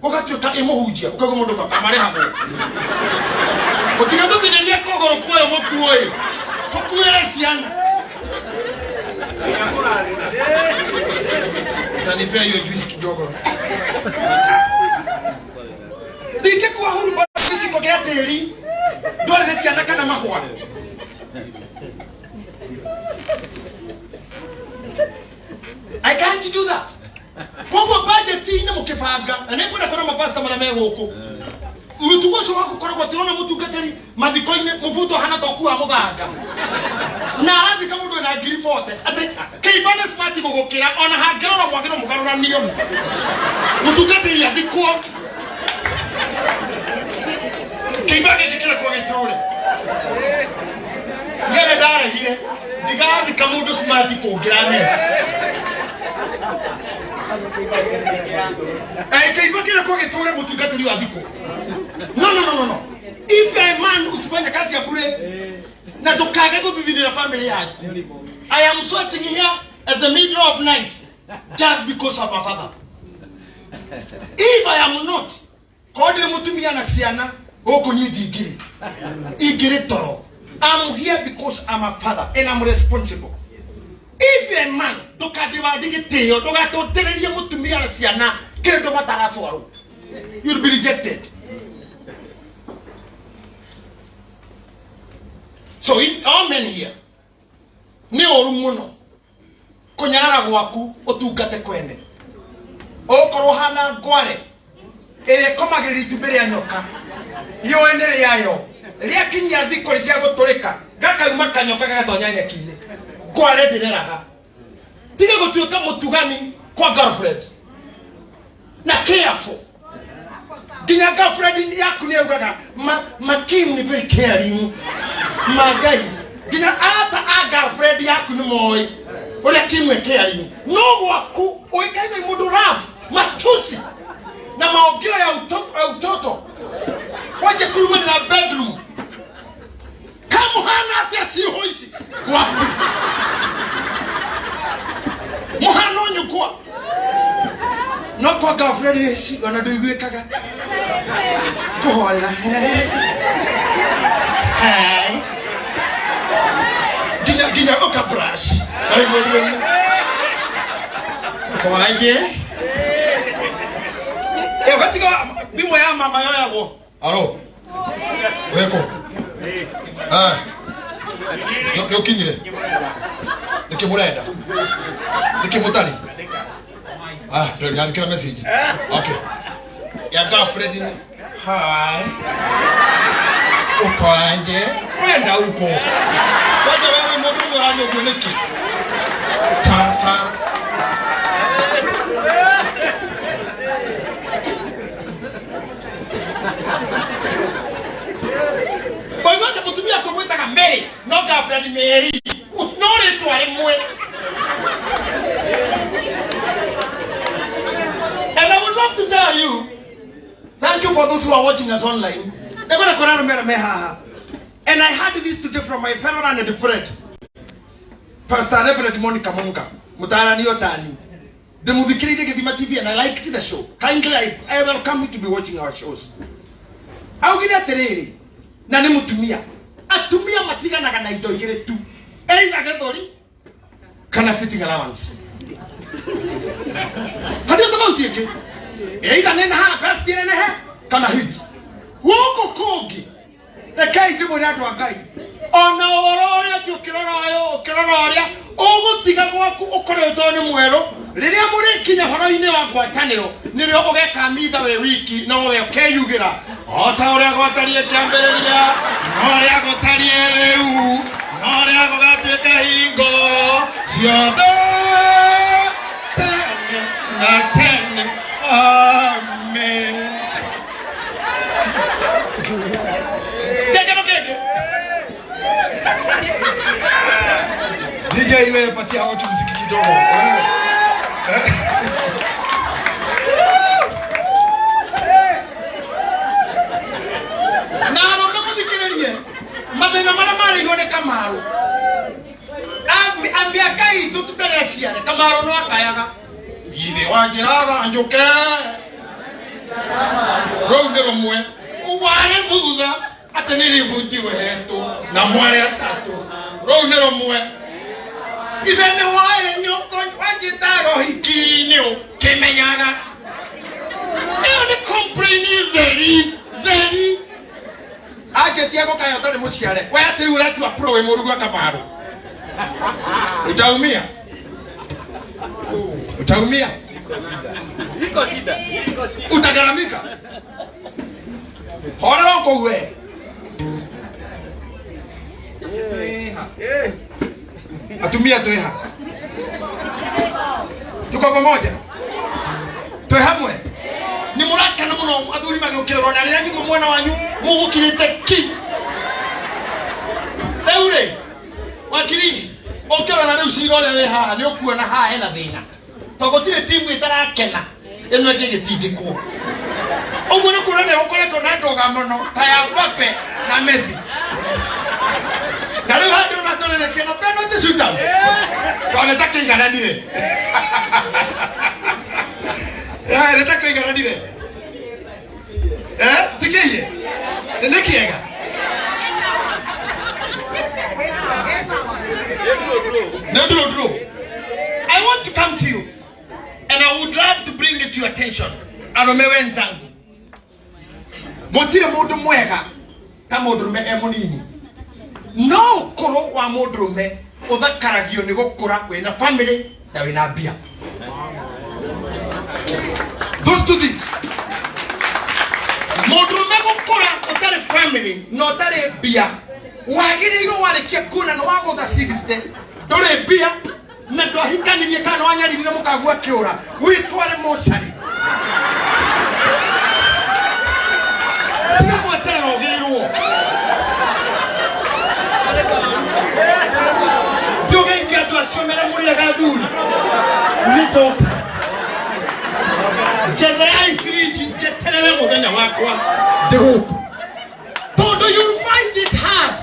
wakati utaimo hujia ukagomondo kwa kamare hapo ukiando tinendia kogoro kwa mokuwe kokuere siana utanipea hiyo juice kidogo dike kwa huru basi kwa teri dole siana kana mahwa can't you do that? Kwa budget ine mukifanga na nekwenda kora mapasta marame goko mutugoso wako kora kwa tirona mutugateri mathiko ine muvuto hana tokuwa muthanga na arathi kama ndo na ngiri 40 ate keibana smart gogokira ona hangirora mwagiro mugarura niyo mutugateri yathikwo keibana gikira kwa gitore ngere daragire digathi kama ndo smart kugira nesi No. If you're a man usifanya kazi ya bure na dokage kudhidhira family yako. I am sweating here at the middle of night just because of my father. If I am not, kodire mutumia na siana oko nyidi igiri toro. I'm here because I'm a father and I'm responsible. If you're a man, you'll be rejected. So if all men here, ni orumuno, konyara gwaku otugate kwene. Okoro hana gware. Ere komagiri tubere anyoka. Yo enere yayo. Ria kinya thiko cia gutulika. Gaka makanyoka gatonyanya kine. Gware direraga. Tiga gutuika mutugani kwa girlfriend. Na careful. Ginya girlfriend yaku ni ugaga Kim ni very caring. Magai. Ginya ata a girlfriend yaku ni moy. Ole Kim we caring. No waku oikaina mudurafu matusi. Na maogeo ya utoto. Wache kuluma na bedroom. Kamu hana atia si hoisi. Waku. Mohano nyukua. No kwa girlfriend yesi wanadoiwe kaga. Kuhola. Hey. Ginya oka brush. Ayo. Kwaje? Watika bimo ya mama yo yabo. Aro. Weko. Yo kinyire. Nikimurenda. Nikimutani. Ndio niandika message. Okay. Ya girlfriend ni hi. Ukoanje? Kwenda huko. Kwaje wewe mdogo wangu unioneki? Sasa. Kwa hiyo kutumia kumwita kama Mary, no girlfriend Mary. No letu alimwe. And I would love to tell you, thank you for those who are watching us online. And I heard this today from my fellow and friend, Pastor Reverend Monica Monka. Mutara ni otani. The movie created Gedima TV and I liked the show. Kindly, I welcome you to be watching our shows. I'll get a Nani mutumia. Atumia matiga na kana itoigire tu. Either gathori kana sitting allowance. Hadi kama utieke. Either nena ha best nena ha kana hips. Woko kogi. Ekai ndimo natu akai. Ona ororia ti ukirororia ogutiga gwaku ukoretwo ni mwero riria muri kinya horo-ini wa ngwataniro nirio ugeka mitha we wiki no we ukeyugira ota uria gwatarie kiambiriria no uria gutarie riu no uria gugatuika hingo ciothe tene na tene. Amen. DJ wewe patia watu muziki kidogo. Na ndo muziki mathina mara mari yone Kamaru. Ambia kai tututalecia Kamaru no akayaga. Ithe wanjiraga anjuke. Ronde romwe. Uware mutha ateniri vutiwe hetu na mware atatu. Ronde romwe. Ithene wae nyoko wanjitago hikinyo kemenyaga. Ene complain very. Aje tiago kayo tole muciare. Wewe atiri uratu apro we murugu Kamaru. Utaumia. Utaumia. Iko shida. Utagaramika. Hora wako wewe. Atumia tweha. Tuko pamoja. Twehamwe. Ni muraka na muno athuri magukira rona rira nyimo mwana wanyu mugukirite ki. Eure. Wakiri. Okera na riu ciro ria we haha ni ukuona haha hena thina. Togotire timu itarakena. Eno ngi gitindikwo. Oguo ni kurane ukoretwo na ndoga muno ta ya Mbappe na Messi. Na riu handu na torereke na penalty shootout. Tone takigananire. Reta kuigananire. Tikiye. Nikiega. No. I want to come to you, and I would love to bring it to your attention. Arome wenzangu. Gotire mundu mwega ta mundurume emunini. No koro wa mundurume uthakaragio ni gukura wina family na wina bia. Those two things. Mundurume gukura utari family no utari bia. Wagiriirwo warikia kuna no wagutha 60 ndore bia na ndwahikanirie kana wanyaririre mukagua kiura witware mochari. Tiga mwetera rogirwo. Joge ingia tu asiomera muri ya gaduri. Nitoka. Jeterai friji jeterere muthenya wakwa. Ndeguko. Todo you find it hard.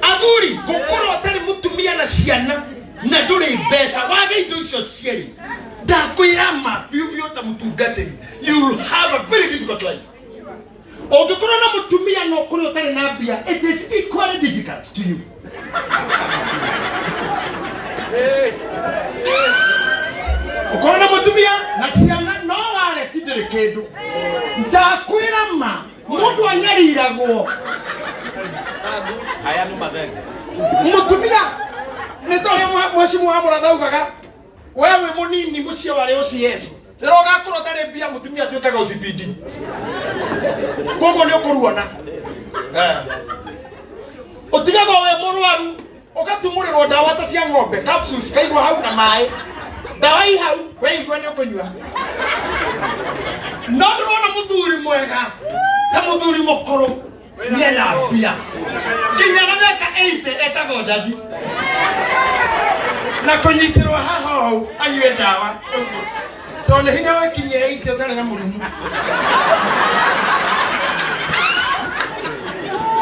Athuri gukoro atari mutumia na ciana na nduri mbeca wage indo icio cieri ndakwira ma fiu ta mutungatiri you will have a very difficult life. Ogukoro na mutumia no kuri utari na bia it is equally difficult to you. Ogukoro na mutumia na ciana no wale tidire kindu ndakwira ma mundu anyariragwo Haya ni madhari. Mutumia nitore mwashimu wa murataugaga wewe munini mucio wale OCS rero gakoro tare bia mutumia tuikaga OCPD kogo ni okuruona utigaga we murwaru ugatumurirwo dawa ta cia ng'ombe capsules kaigwa hau na mai dawa hii hau we igwa ni ukunywa no ndona muthuri mwega ta muthuri mukuru niena bia kinya na miaka 80 etago dadi na kunyitirwo haho anywe dawa tone hinya wa kinya 80 tare na murimu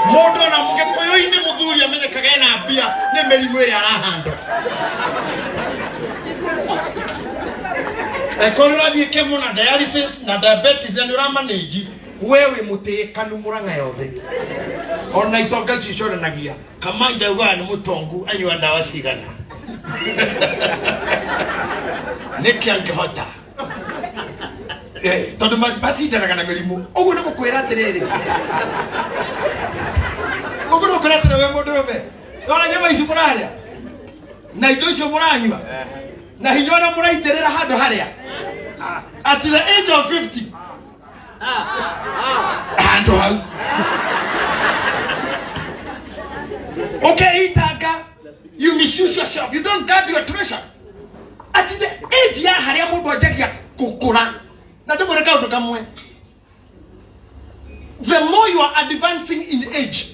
mondo na mugekuyu-ini muthuri amenyekaga ena bia ni merimu iri arahando ekonola thieke muna dialysis na diabetes and uramanage wewe mutekanu muranga yothe ona itonga cicora nagia kamanja uga ni mutongu anywa ndawa cigana niki angihota tondu basi ndaraga na mirimu uguo ni gukwira atiriri uguo ni gukwira atiriri we mundurume ona nyama ici muraria na indo icio muranywa na hinyona muraitirira handu haria at the age of 50 handu hau okay itanga you misuse yourself you don't guard your treasure at the age ya haria mundu ajagia kukura na ndio mureka undu kamwe the more you are advancing in age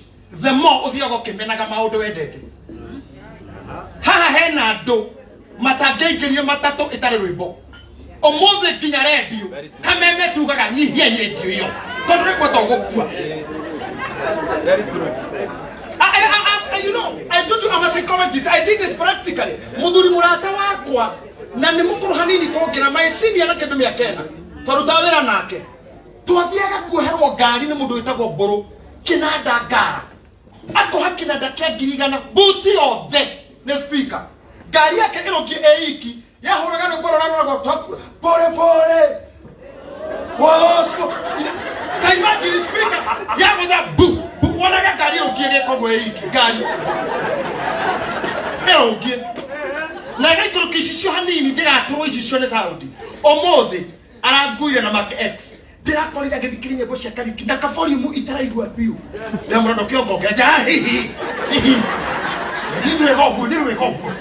the more uthiago kimenaga maundu wendete haha hena ndo matangeikirio matatu itari rwimbo omothe nginya radio kameme tugaga nyihia radio iyo tondu rekwa togukua Very true. You know, I told you I'm a psychologist. I did it practically. Muduri murata wakwa na ni mukuru hanini kongera my senior na kedumia kena torutawera nake twathiaga kuherwo ngari ni mundu witagwo mburu kinanda ngara ako hakina dakia girigana buti othe ne speaker ngari yake irokie eiki yahuraga no mboro na pole pole waspo imagine speaker yago that boo wanaga ngari irokie gekogwo eiki ngari erokie Na gaituru kicicio hanini ndigaturu icicio ni Saudi. Omothi aranguire na Mark X. Ndirakorire ngithikiri nyimbo cia Kariki na kaborimu itaraigua biu. Na mũrando kĩongo kĩa jahi. Ni rwego guo.